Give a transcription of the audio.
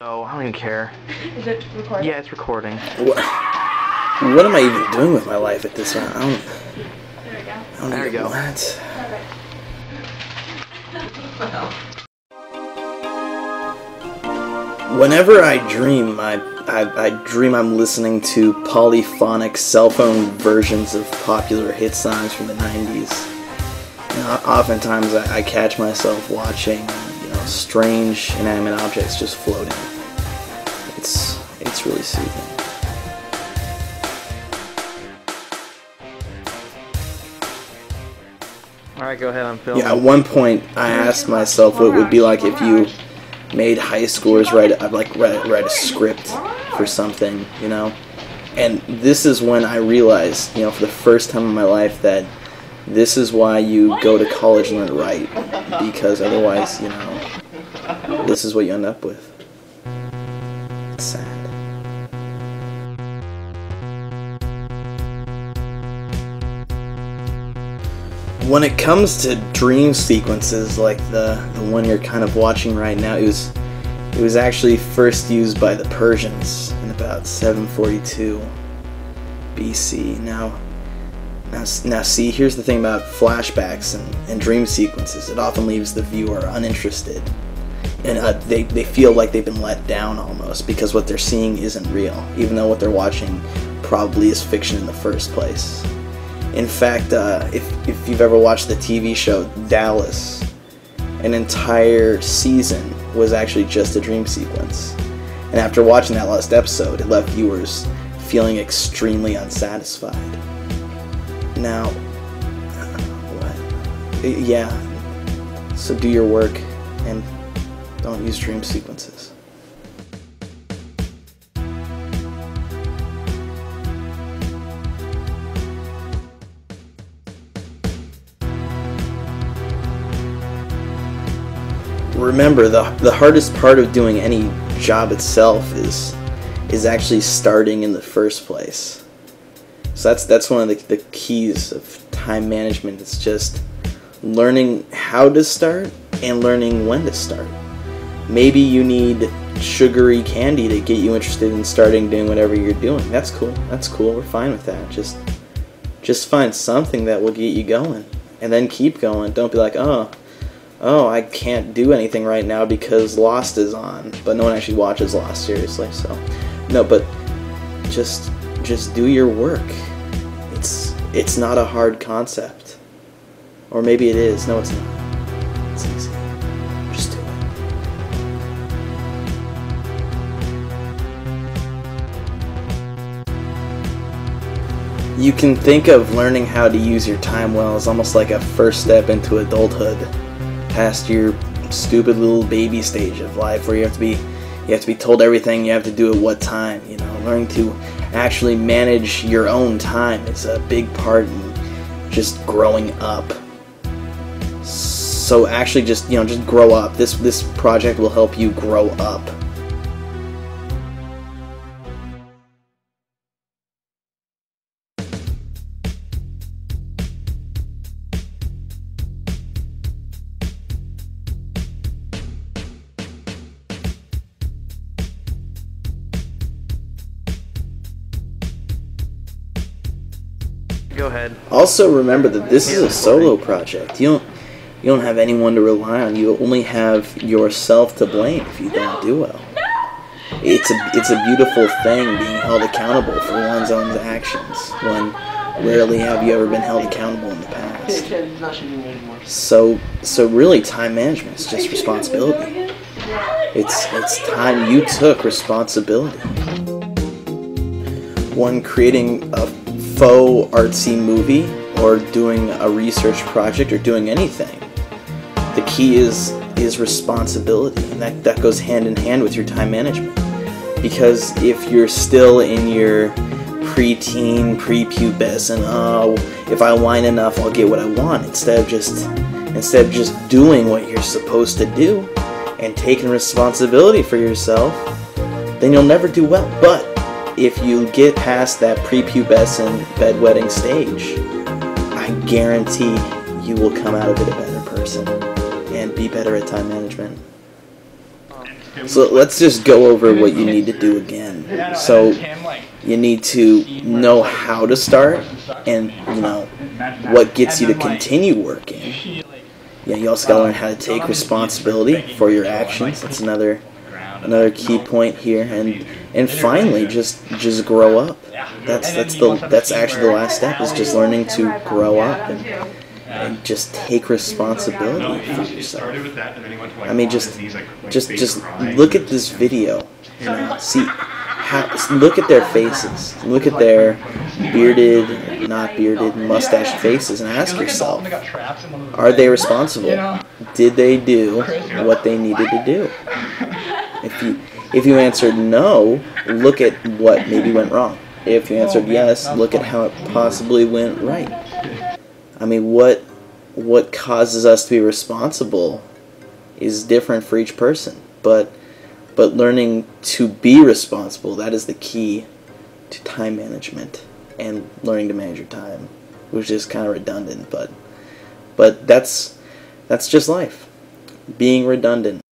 Oh, I don't even care. Is it recording? Yeah, it's recording. What am I even doing with my life at this point? There we go. There we go. What? Whenever I dream, I dream I'm listening to polyphonic cell phone versions of popular hit songs from the 90s. You know, oftentimes I catch myself watching, strange inanimate objects just floating. It's really soothing. Alright, go ahead, I'm filming. Yeah, at one point I asked myself what it would be like if you made high schoolers write a script for something, And this is when I realized, for the first time in my life, that this is why you go to college and learn to write, because otherwise, this is what you end up with. It's sad. When it comes to dream sequences like the one you're kind of watching right now, it was actually first used by the Persians in about 742 BC. Now see, here's the thing about flashbacks and dream sequences. It often leaves the viewer uninterested. And they feel like they've been let down almost, because what they're seeing isn't real, even though what they're watching probably is fiction in the first place. In fact, if you've ever watched the TV show Dallas, an entire season was actually just a dream sequence. And after watching that last episode, it left viewers feeling extremely unsatisfied. Now, what? Yeah, so do your work and don't use dream sequences. Remember, the hardest part of doing any job itself is actually starting in the first place. So that's one of the keys of time management. It's just learning how to start and learning when to start. Maybe you need sugary candy to get you interested in starting doing whatever you're doing. That's cool. We're fine with that. Just find something that will get you going, and then keep going. Don't be like, oh, I can't do anything right now because Lost is on. But no one actually watches Lost, seriously. So, no, but just do your work. It's not a hard concept. Or maybe it is. No, it's not. It's easy. Just do it. You can think of learning how to use your time well as almost like a first step into adulthood, past your stupid little baby stage of life where you have to be told everything you have to do at what time. Learning to actually manage your own time is a big part in just growing up. So actually just grow up. This project will help you grow up. Go ahead. Also remember that this is a solo project. You don't have anyone to rely on. You only have yourself to blame if you don't do well. It's a beautiful thing being held accountable for one's own actions, when rarely have you ever been held accountable in the past. So really, time management is just responsibility. It's time you took responsibility. When creating a faux artsy movie or doing a research project or doing anything, the key is responsibility, and that goes hand in hand with your time management. Because if you're still in your preteen, prepubescent, if I whine enough I'll get what I want, instead of just doing what you're supposed to do and taking responsibility for yourself, then you'll never do well. But if you get past that prepubescent bedwetting stage, I guarantee you will come out of it a better person and be better at time management. So let's just go over what you need to do again. So you need to know how to start, and what gets you to continue working. Yeah, you also got to learn how to take responsibility for your actions. That's another key point here, and finally, just grow up. That's actually the last step, is just learning to grow up and just take responsibility for yourself. I mean, just look at this video. Look at their faces. Look at their bearded, not bearded, mustached faces, and ask yourself: are they responsible? Did they do what they needed to do? If you answered no, look at what maybe went wrong. If you answered yes, look at how it possibly went right. I mean, what causes us to be responsible is different for each person, but learning to be responsible, that is the key to time management and learning to manage your time, which is kind of redundant, but that's just life, being redundant.